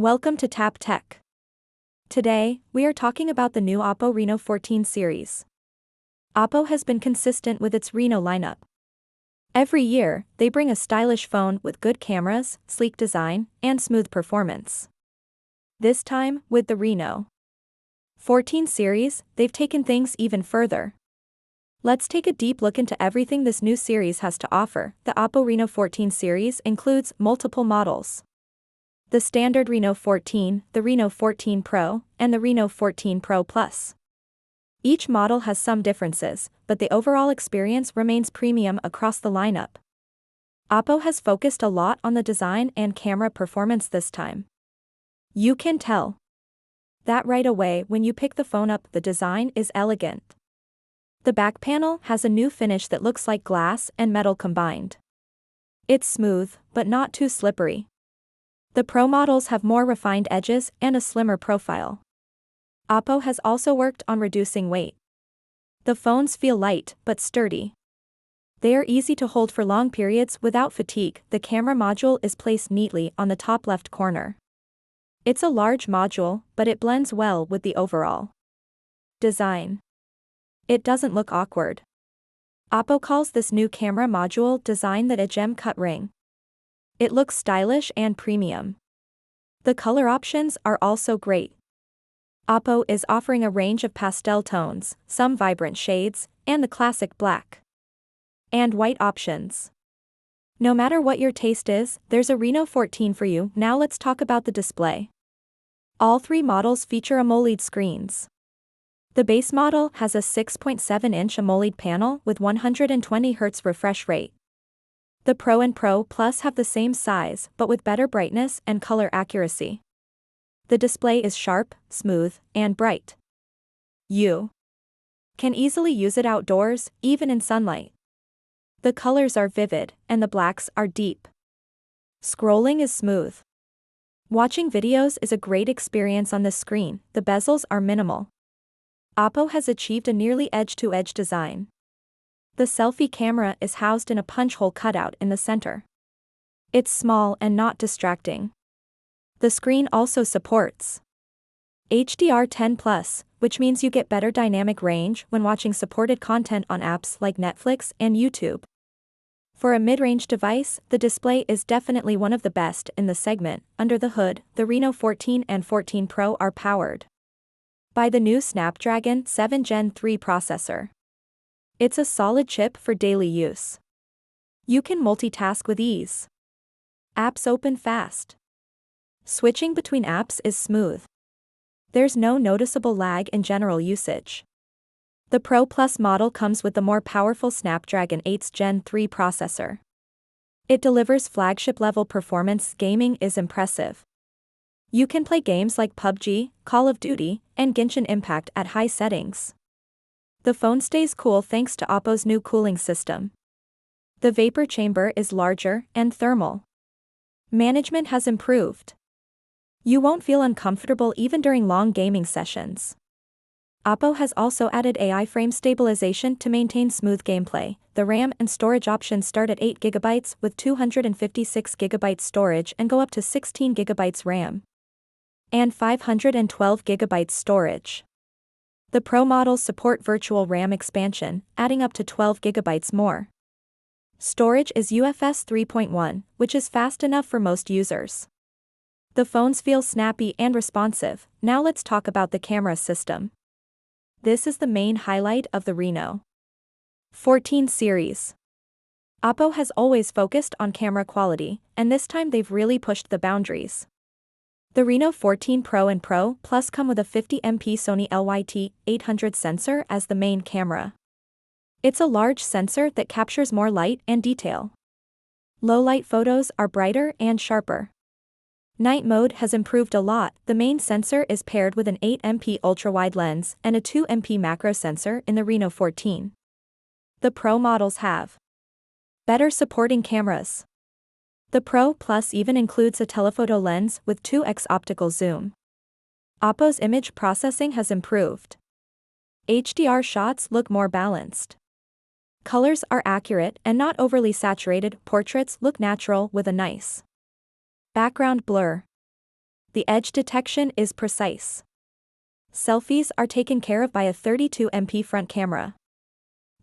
Welcome to Tap Tech. Today, we are talking about the new OPPO Reno 14 series. OPPO has been consistent with its Reno lineup. Every year, they bring a stylish phone with good cameras, sleek design, and smooth performance. This time, with the Reno 14 series, they've taken things even further. Let's take a deep look into everything this new series has to offer. The OPPO Reno 14 series includes multiple models: the standard Reno 14, the Reno 14 Pro, and the Reno 14 Pro Plus. Each model has some differences, but the overall experience remains premium across the lineup. OPPO has focused a lot on the design and camera performance this time. You can tell that right away when you pick the phone up. The design is elegant. The back panel has a new finish that looks like glass and metal combined. It's smooth, but not too slippery. The Pro models have more refined edges and a slimmer profile. OPPO has also worked on reducing weight. The phones feel light but sturdy. They are easy to hold for long periods without fatigue. The camera module is placed neatly on the top left corner. It's a large module, but it blends well with the overall design. It doesn't look awkward. OPPO calls this new camera module design a gem cut ring. It looks stylish and premium. The color options are also great. OPPO is offering a range of pastel tones, some vibrant shades, and the classic black and white options. No matter what your taste is, there's a Reno 14 for you. Now let's talk about the display. All three models feature AMOLED screens. The base model has a 6.7-inch AMOLED panel with 120 Hz refresh rate. The Pro and Pro Plus have the same size but with better brightness and color accuracy. The display is sharp, smooth, and bright. You can easily use it outdoors, even in sunlight. The colors are vivid, and the blacks are deep. Scrolling is smooth. Watching videos is a great experience on this screen. The bezels are minimal. OPPO has achieved a nearly edge-to-edge design. The selfie camera is housed in a punch hole cutout in the center. It's small and not distracting. The screen also supports HDR10+, which means you get better dynamic range when watching supported content on apps like Netflix and YouTube. For a mid-range device, the display is definitely one of the best in the segment. Under the hood, the Reno 14 and 14 Pro are powered by the new Snapdragon 7 Gen 3 processor. It's a solid chip for daily use. You can multitask with ease. Apps open fast. Switching between apps is smooth. There's no noticeable lag in general usage. The Pro Plus model comes with the more powerful Snapdragon 8 Gen 3 processor. It delivers flagship-level performance. Gaming is impressive. You can play games like PUBG, Call of Duty, and Genshin Impact at high settings. The phone stays cool thanks to OPPO's new cooling system. The vapor chamber is larger and thermal management has improved. You won't feel uncomfortable even during long gaming sessions. OPPO has also added AI frame stabilization to maintain smooth gameplay. The RAM and storage options start at 8 GB with 256 GB storage and go up to 16 GB RAM and 512 GB storage. The Pro models support virtual RAM expansion, adding up to 12 GB more. Storage is UFS 3.1, which is fast enough for most users. The phones feel snappy and responsive. Now let's talk about the camera system. This is the main highlight of the Reno 14 series. OPPO has always focused on camera quality, and this time they've really pushed the boundaries. The Reno 14 Pro and Pro Plus come with a 50MP Sony LYT-800 sensor as the main camera. It's a large sensor that captures more light and detail. Low-light photos are brighter and sharper. Night mode has improved a lot. The main sensor is paired with an 8MP ultra-wide lens and a 2MP macro sensor in the Reno 14. The Pro models have better supporting cameras. The Pro Plus even includes a telephoto lens with 2x optical zoom. OPPO's image processing has improved. HDR shots look more balanced. Colors are accurate and not overly saturated. Portraits look natural with a nice background blur. The edge detection is precise. Selfies are taken care of by a 32MP front camera.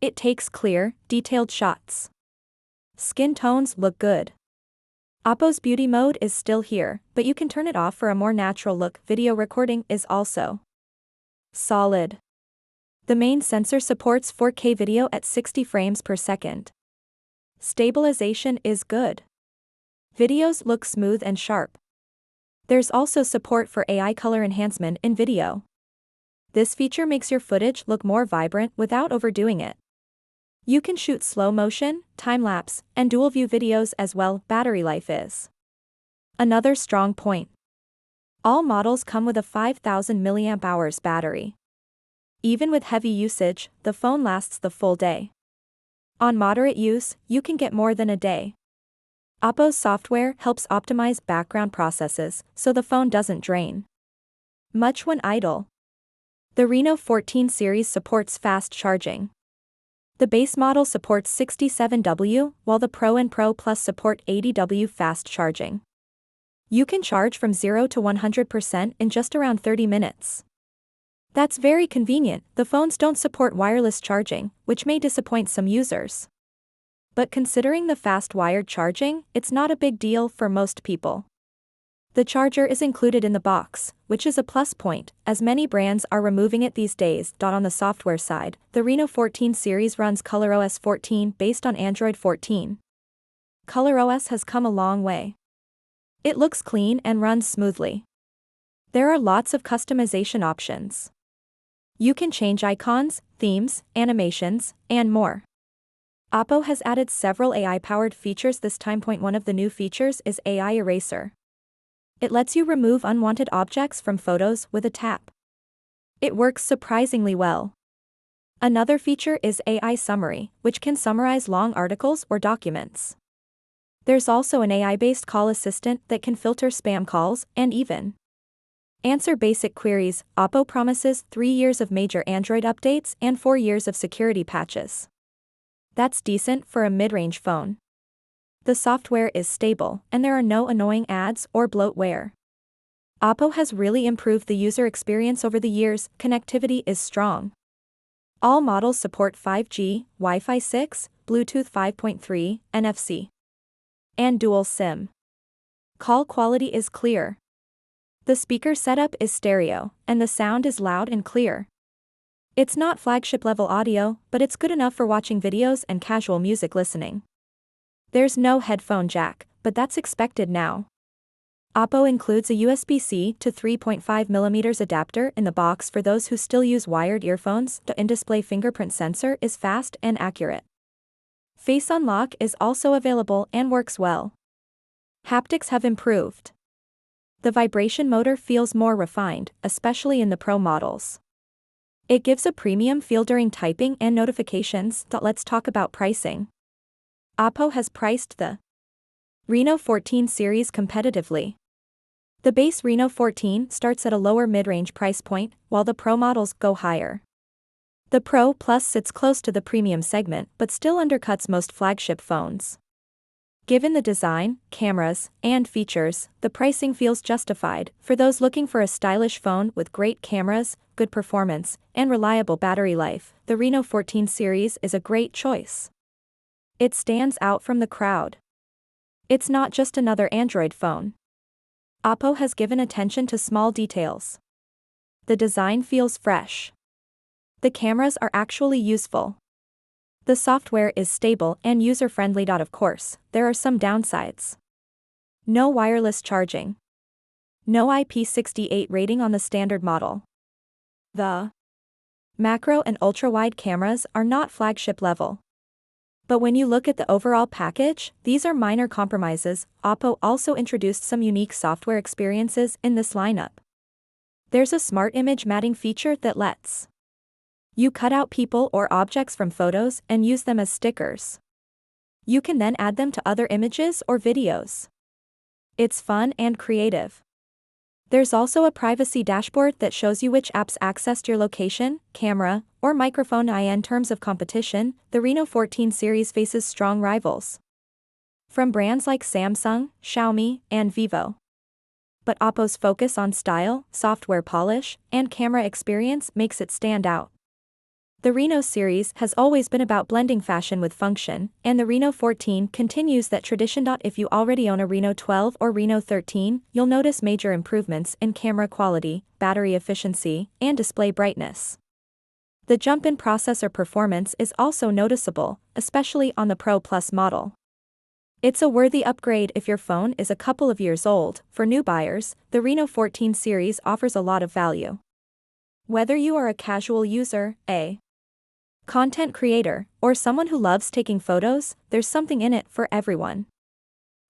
It takes clear, detailed shots. Skin tones look good. OPPO's beauty mode is still here, but you can turn it off for a more natural look. Video recording is also solid. The main sensor supports 4K video at 60 frames per second. Stabilization is good. Videos look smooth and sharp. There's also support for AI color enhancement in video. This feature makes your footage look more vibrant without overdoing it. You can shoot slow motion, time-lapse, and dual-view videos as well. Battery life is another strong point. All models come with a 5,000 mAh battery. Even with heavy usage, the phone lasts the full day. On moderate use, you can get more than a day. OPPO's software helps optimize background processes so the phone doesn't drain much when idle. The Reno 14 series supports fast charging. The base model supports 67W, while the Pro and Pro Plus support 80W fast charging. You can charge from 0 to 100% in just around 30 minutes. That's very convenient. The phones don't support wireless charging, which may disappoint some users. But considering the fast wired charging, it's not a big deal for most people. The charger is included in the box, which is a plus point, as many brands are removing it these days. On the software side, the Reno 14 series runs ColorOS 14 based on Android 14. ColorOS has come a long way. It looks clean and runs smoothly. There are lots of customization options. You can change icons, themes, animations, and more. OPPO has added several AI-powered features this time. One of the new features is AI Eraser. It lets you remove unwanted objects from photos with a tap. It works surprisingly well. Another feature is AI Summary, which can summarize long articles or documents. There's also an AI-based call assistant that can filter spam calls and even answer basic queries. OPPO promises 3 years of major Android updates and 4 years of security patches. That's decent for a mid-range phone. The software is stable, and there are no annoying ads or bloatware. OPPO has really improved the user experience over the years. Connectivity is strong. All models support 5G, Wi-Fi 6, Bluetooth 5.3, NFC, and dual SIM. Call quality is clear. The speaker setup is stereo, and the sound is loud and clear. It's not flagship-level audio, but it's good enough for watching videos and casual music listening. There's no headphone jack, but that's expected now. OPPO includes a USB-C to 3.5mm adapter in the box for those who still use wired earphones. The in-display fingerprint sensor is fast and accurate. Face unlock is also available and works well. Haptics have improved. The vibration motor feels more refined, especially in the Pro models. It gives a premium feel during typing and notifications. Let's talk about pricing. OPPO has priced the Reno 14 series competitively. The base Reno 14 starts at a lower mid-range price point, while the Pro models go higher. The Pro Plus sits close to the premium segment but still undercuts most flagship phones. Given the design, cameras, and features, the pricing feels justified. For those looking for a stylish phone with great cameras, good performance, and reliable battery life, the Reno 14 series is a great choice. It stands out from the crowd. It's not just another Android phone. OPPO has given attention to small details. The design feels fresh. The cameras are actually useful. The software is stable and user-friendly. Of course, there are some downsides. No wireless charging. No IP68 rating on the standard model. The macro and ultra-wide cameras are not flagship level. But when you look at the overall package, these are minor compromises. OPPO also introduced some unique software experiences in this lineup. There's a smart image matting feature that lets you cut out people or objects from photos and use them as stickers. You can then add them to other images or videos. It's fun and creative. There's also a privacy dashboard that shows you which apps accessed your location, camera, or microphone. In terms of competition, the Reno 14 series faces strong rivals from brands like Samsung, Xiaomi, and Vivo. but OPPO's focus on style, software polish, and camera experience makes it stand out. The Reno series has always been about blending fashion with function, and the Reno 14 continues that tradition. If you already own a Reno 12 or Reno 13, you'll notice major improvements in camera quality, battery efficiency, and display brightness. The jump in processor performance is also noticeable, especially on the Pro Plus model. It's a worthy upgrade if your phone is a couple of years old. For new buyers, the Reno 14 series offers a lot of value. Whether you are a casual user, a content creator, or someone who loves taking photos, there's something in it for everyone.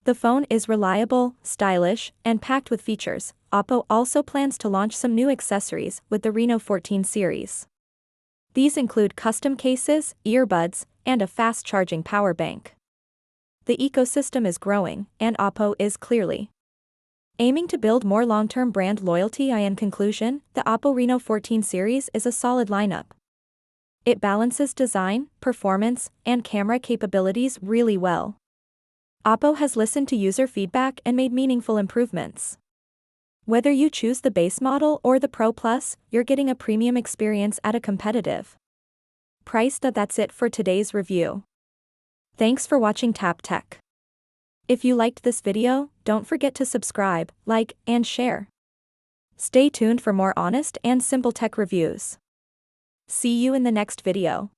The phone is reliable, stylish, and packed with features. OPPO also plans to launch some new accessories with the Reno 14 series. These include custom cases, earbuds, and a fast-charging power bank. The ecosystem is growing, and OPPO is clearly aiming to build more long-term brand loyalty. In conclusion, the OPPO Reno 14 series is a solid lineup. It balances design, performance, and camera capabilities really well. OPPO has listened to user feedback and made meaningful improvements. Whether you choose the base model or the Pro Plus, you're getting a premium experience at a competitive price. That's it for today's review. Thanks for watching Tap Tech. If you liked this video, don't forget to subscribe, like, and share. Stay tuned for more honest and simple tech reviews. See you in the next video.